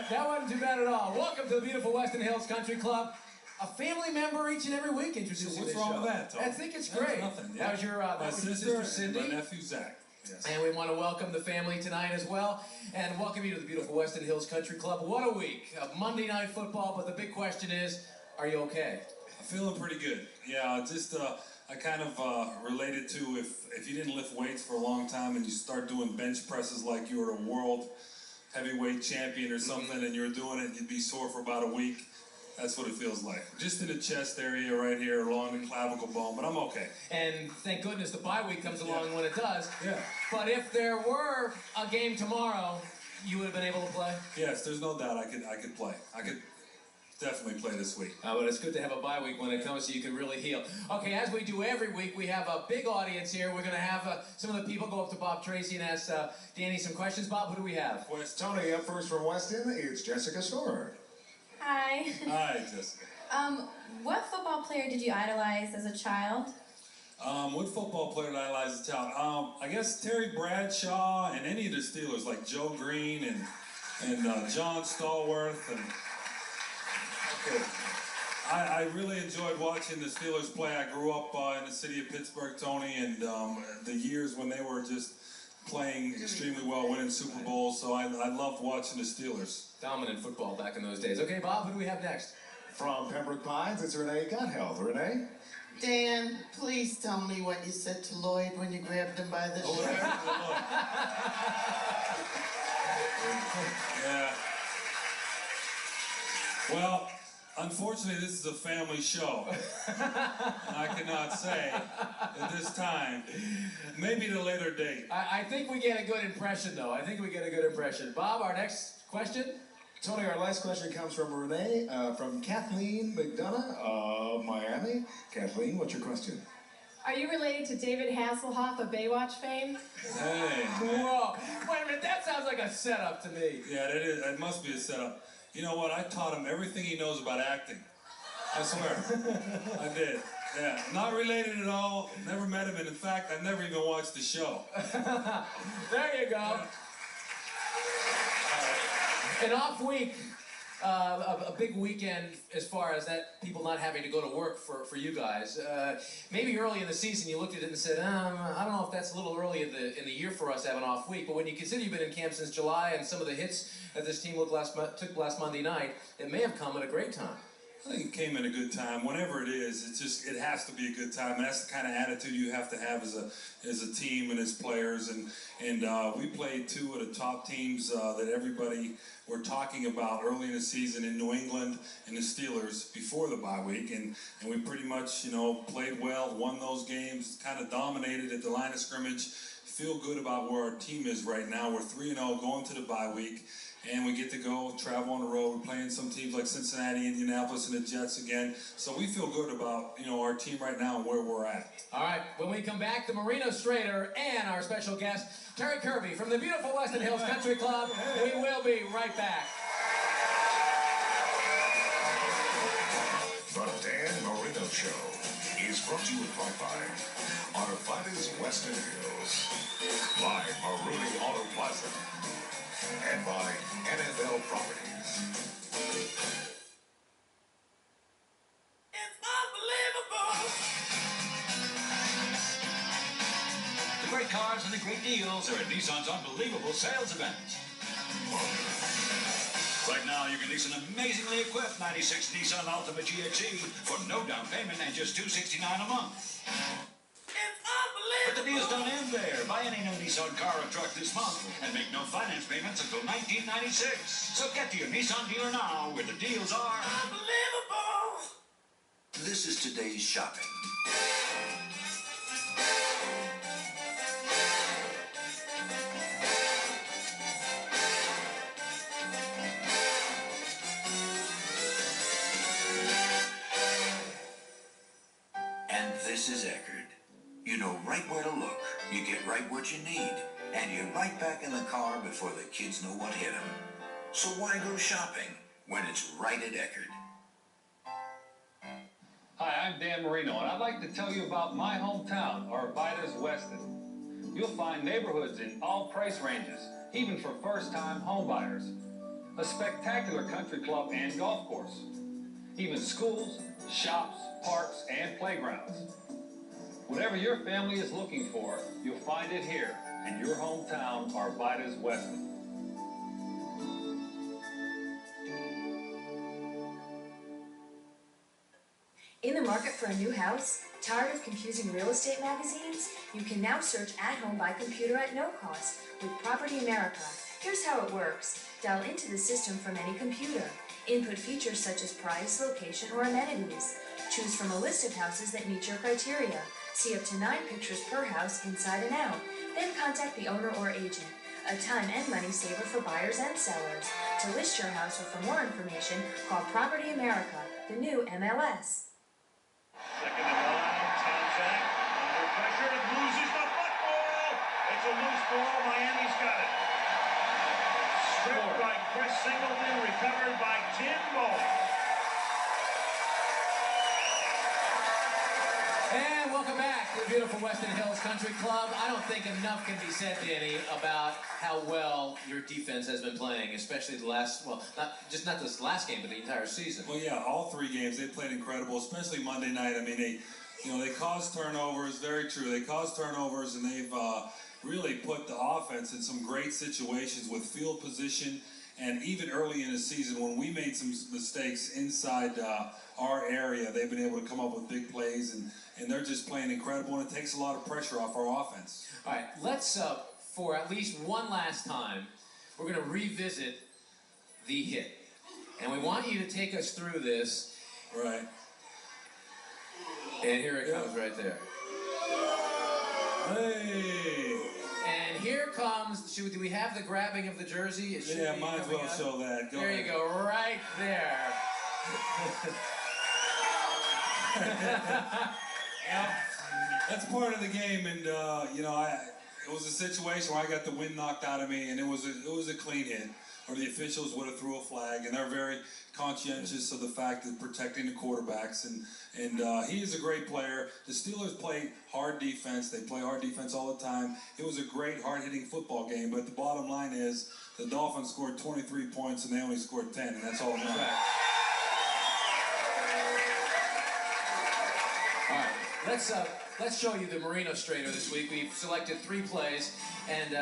That wasn't too bad at all. Welcome to the beautiful Weston Hills Country Club. A family member each and every week introducing this show. What's wrong with that, Tom? I think it's great. Nothing. Yeah. That was your my sister Cindy. And my nephew Zach. Yes. And we want to welcome the family tonight as well, and welcome you to the beautiful Weston Hills Country Club. What a week of Monday Night Football. But the big question is, are you okay? I'm feeling pretty good. Yeah, just I kind of related to if you didn't lift weights for a long time and you start doing bench presses like you were a world heavyweight champion or something, and you're doing it, you'd be sore for about a week. That's what it feels like. Just in the chest area right here along the clavicle bone, but I'm okay. And thank goodness the bye week comes along when it does. Yeah. But if there were a game tomorrow, you would have been able to play? Yes, there's no doubt I could play. I could definitely play this week. But it's good to have a bye week when it comes so you can really heal. Okay, as we do every week, we have a big audience here. We're going to have some of the people go up to Bob Tracy and ask Danny some questions. Bob, who do we have? Tony, up first from Weston, it's Jessica Storer. Hi. Hi, Jessica. What football player did you idolize as a child? What football player did I idolize as a child? I guess Terry Bradshaw and any of the Steelers, like Joe Green and John Stallworth. And I really enjoyed watching the Steelers play. I grew up in the city of Pittsburgh, Tony, and the years when they were just playing extremely well, winning Super Bowls, so I loved watching the Steelers. Dominant football back in those days. Okay, Bob, who do we have next? From Pembroke Pines, it's Renee Gutthealth. Renee? Dan, please tell me what you said to Lloyd when you grabbed him by the shirt. Yeah. Well, unfortunately, this is a family show. And I cannot say at this time. Maybe at a later date. I think we get a good impression, though. I think we get a good impression. Bob, our next question? Tony, our last question comes from Renee, from Kathleen McDonough of Miami. Kathleen, what's your question? Are you related to David Hasselhoff of Baywatch fame? Hey. Whoa. Wait a minute, that sounds like a setup to me. Yeah, it is. It must be a setup. You know what? I taught him everything he knows about acting. I swear. I did. Yeah. Not related at all. Never met him. And in fact, I've never even watched the show. There you go. An off week, a big weekend as far as that people not having to go to work for you guys. Maybe early in the season you looked at it and said, I don't know if that's a little early in the year for us to have an off week. But when you consider you've been in camp since July and some of the hits that this team took last Monday night, it may have come at a great time. I think it came at a good time. Whenever it is, it has to be a good time. And that's the kind of attitude you have to have as a team and as players. And we played two of the top teams that everybody were talking about early in the season in New England and the Steelers before the bye week. And we pretty much, played well, won those games, kind of dominated at the line of scrimmage. Feel good about where our team is right now. We're 3-0 going to the bye week. And we get to go travel on the road. We're playing some teams like Cincinnati, Indianapolis, and the Jets again. So we feel good about, our team right now and where we're at. All right, when we come back, the Marino Strader and our special guest, Terry Kirby from the beautiful Weston Hills Country Club. We will be right back. The Dan Marino Show is brought to you by our finest Weston Hills, by Maruni Auto Plaza, and by NFL Properties. It's unbelievable! The great cars and the great deals are at Nissan's unbelievable sales event. Right now, you can lease an amazingly equipped 96 Nissan Altima GXE for no down payment and just $269 a month. But the deals don't end there. Buy any new Nissan car or truck this month and make no finance payments until 1996. So get to your Nissan dealer now where the deals are unbelievable. This is today's shopping. And this is Eckerd. You know right where to look, you get right what you need, and you're right back in the car before the kids know what hit them. So why go shopping when it's right at Eckerd. Hi, I'm Dan Marino, and I'd like to tell you about my hometown, Arvidas Weston. You'll find neighborhoods in all price ranges, even for first-time homebuyers. A spectacular country club and golf course. Even schools, shops, parks, and playgrounds. Whatever your family is looking for, you'll find it here in your hometown, Arvidas Weston. In the market for a new house? Tired of confusing real estate magazines? You can now search at home by computer at no cost with Property America. Here's how it works. Dial into the system from any computer. Input features such as price, location, or amenities. Choose from a list of houses that meet your criteria. See up to 9 pictures per house inside and out. Then contact the owner or agent. A time and money saver for buyers and sellers. To list your house or for more information, call Property America, the new MLS. Second and one, Tanzak under pressure, loses the football. It's a loose ball, Miami's got it. Stripped by Chris Singleton, recovered by Tim Bowen. And welcome back to the beautiful Weston Hills Country Club. I don't think enough can be said, Danny, about how well your defense has been playing, especially the last, well, not this last game, but the entire season. Well, yeah, all 3 games, they played incredible, especially Monday night. I mean, they caused turnovers, very true. They caused turnovers, and they've really put the offense in some great situations with field position. And even early in the season, when we made some mistakes inside our area, they've been able to come up with big plays, and they're just playing incredible, and it takes a lot of pressure off our offense. All right, let's, for at least one last time, we're going to revisit the hit. And we want you to take us through this. Right. And here it comes right there. Hey! And here comes, do we have the grabbing of the jersey? It should Yeah, be might as well coming up. show that. Go there ahead. you go, right there. Yep. That's part of the game, and it was a situation where I got the wind knocked out of me, and it was a clean hit, or the officials would have threw a flag, and they're very conscientious of the fact that protecting the quarterbacks, and he is a great player. The Steelers play hard defense. They play hard defense all the time. It was a great, hard-hitting football game, but the bottom line is the Dolphins scored 23 points, and they only scored 10, and that's all that matters. All right, let's show you the Marino Strader this week. We've selected 3 plays, and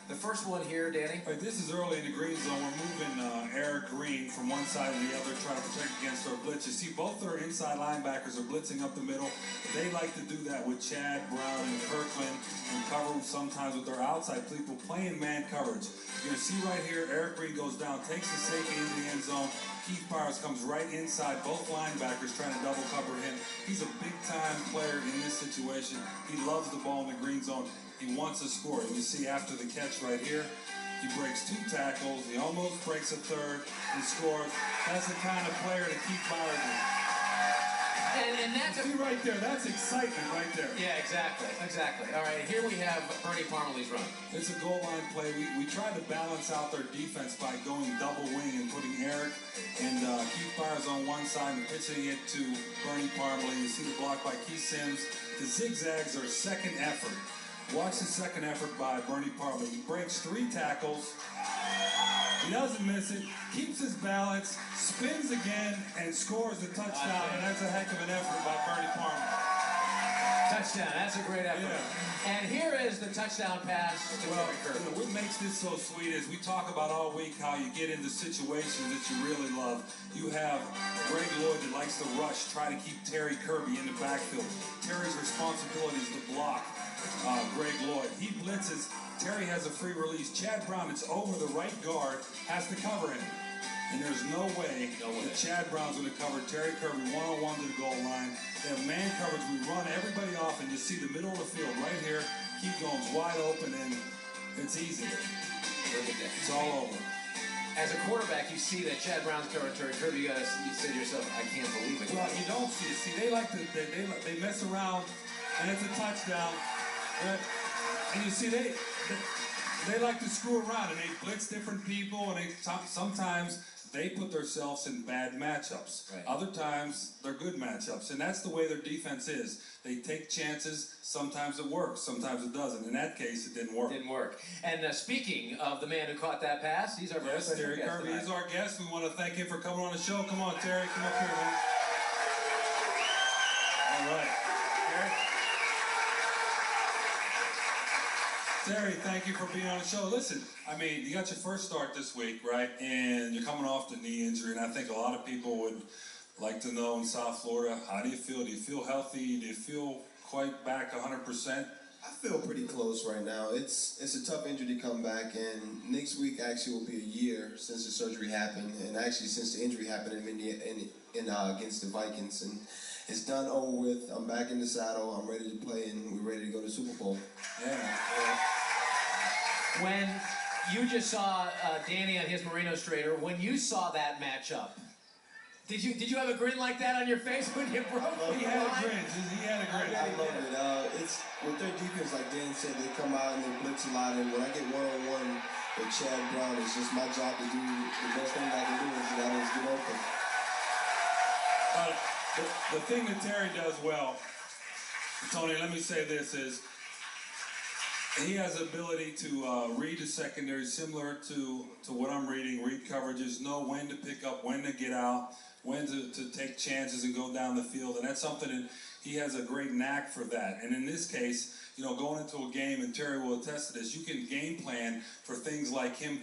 the first one here, Danny. All right, this is early in the green zone. We're moving Eric Green from one side to the other, trying to protect against our blitz. You see both their inside linebackers are blitzing up the middle. They like to do that with Chad Brown and Kirkland, and cover sometimes with their outside people playing man coverage. You're going to see right here, Eric Green goes down, takes the safety into the end zone. Keith Powers comes right inside both linebackers trying to double cover him. He's a big-time player in this situation. He loves the ball in the green zone. He wants to score. And you see after the catch right here, he breaks 2 tackles. He almost breaks a 3rd and scores. That's the kind of player that Keith Powers is. And that's see right there, that's excitement right there. Yeah, exactly. All right, here we have Bernie Parmalee's run. It's a goal line play. We tried to balance out their defense by going double wing and putting Eric and Keith Powers on one side and pitching it to Bernie Parmalee. You see the block by Keith Sims. The zigzags are second effort. Watch the second effort by Bernie Parmalee. He breaks 3 tackles. He doesn't miss it, keeps his balance, spins again, and scores a touchdown. And that's a heck of an effort by Bernie Parmalee. Touchdown, that's a great effort. Yeah. And here is the touchdown pass to Terry Kirby. What makes this so sweet is we talk about all week how you get into situations that you really love. You have Greg Lloyd that likes to rush, try to keep Terry Kirby in the backfield. Terry's responsibility is to block Greg Lloyd. He blitzes. Terry has a free release. Chad Brown, it's over the right guard, has to cover him. And there's no way that Chad Brown's going to cover Terry Kirby one-on-one to the goal line. They have man coverage. We run everybody off, and you see the middle of the field right here. Keep going wide open, and it's easy. It's all over. As a quarterback, you see that Chad Brown's covering Terry Kirby. You say to yourself, I can't believe it. Well, you don't see it. See, they like to they mess around, and it's a touchdown. And you see, they like to screw around, and they blitz different people, and sometimes they put themselves in bad matchups. Right. Other times, they're good matchups. And that's the way their defense is. They take chances. Sometimes it works. Sometimes it doesn't. In that case, it didn't work. Didn't work. And speaking of the man who caught that pass, he's our very special Terry guest Kirby tonight. is our guest. We want to thank him for coming on the show. Come on, Terry. Come up here, man. All right. Terry, thank you for being on the show. Listen, I mean, you got your first start this week, right? And you're coming off the knee injury, and I think a lot of people would like to know in South Florida, how do you feel? Do you feel healthy? Do you feel quite back 100%? I feel pretty close right now. It's a tough injury to come back, and next week actually will be a year since the surgery happened, and actually since the injury happened against the Vikings. And it's done, over with. I'm back in the saddle. I'm ready to play, and we're ready to go to Super Bowl. Yeah. When you just saw Danny on his Marino straighter, when you saw that matchup, did you have a grin like that on your face when you broke? He had a grin. He had a grin. I love it. It's with their defense, like Dan said, they come out and they blitz a lot. And when I get one-on-one with Chad Brown, it's just my job to do the best thing I can do is get open. The thing that Terry does well, Tony, let me say this, is he has the ability to read the secondary similar to what I'm reading, read coverages, know when to pick up, when to get out, when to take chances and go down the field. And that's something that he has a great knack for that. And in this case, you know, going into a game, and Terry will attest to this, you can game plan for things like him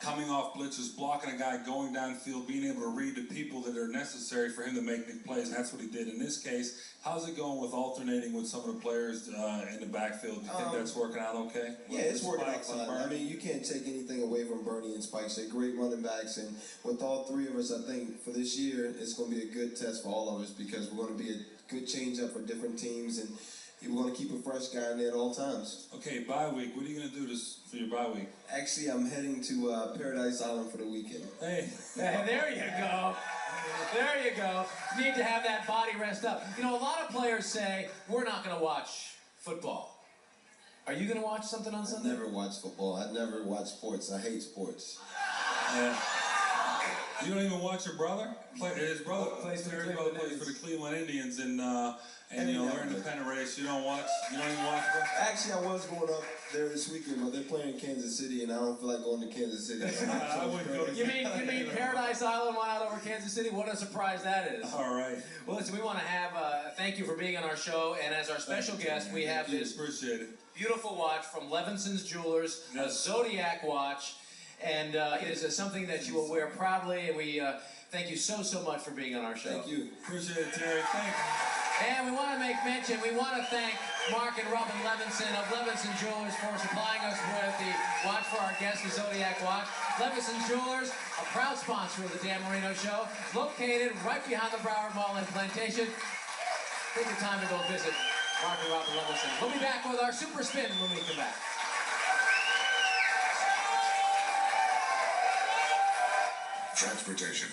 coming off blitzes, blocking a guy, going downfield, being able to read the people that are necessary for him to make big plays, and that's what he did in this case. How's it going with alternating with some of the players in the backfield? Do you think that's working out okay? Yeah, it's working out fine. I mean, you can't take anything away from Bernie and Spikes. They're great running backs, and with all three of us, I think for this year, it's going to be a good test for all of us because we're going to be a good change-up for different teams, and we're going to keep a fresh guy in there at all times. Okay, bye week. What are you going to do for your bye week? Actually, I'm heading to Paradise Island for the weekend. Hey, there you go. There you go. You need to have that body rest up. You know, a lot of players say, we're not going to watch football. Are you going to watch something on Sunday? I never watch football. I never watch sports. I hate sports. Yeah. You don't even watch your brother? His brother plays for the Cleveland Indians, and you know, they're in the pennant race. You don't even watch them? Actually, I was going up there this weekend, but they're playing in Kansas City, and I don't feel like going to Kansas City. I wouldn't go to You mean Paradise Island won out over Kansas City? What a surprise that is. All right. Well, listen, we want to have, thank you for being on our show, and as our special guest, we have this Appreciate it. beautiful watch from Levinson's Jewelers, a Zodiac watch, and it is something that you will wear proudly, and we thank you so much for being on our show. Thank you. Appreciate it, Terry. Thanks. And we want to make mention, we want to thank Mark and Robin Levinson of Levinson Jewelers for supplying us with the watch for our guest, the Zodiac watch. Levinson Jewelers, a proud sponsor of the Dan Marino Show, located right behind the Broward Mall in Plantation. Take the time to go visit Mark and Robin Levinson. We'll be back with our Super Spin when we come back. Transportation.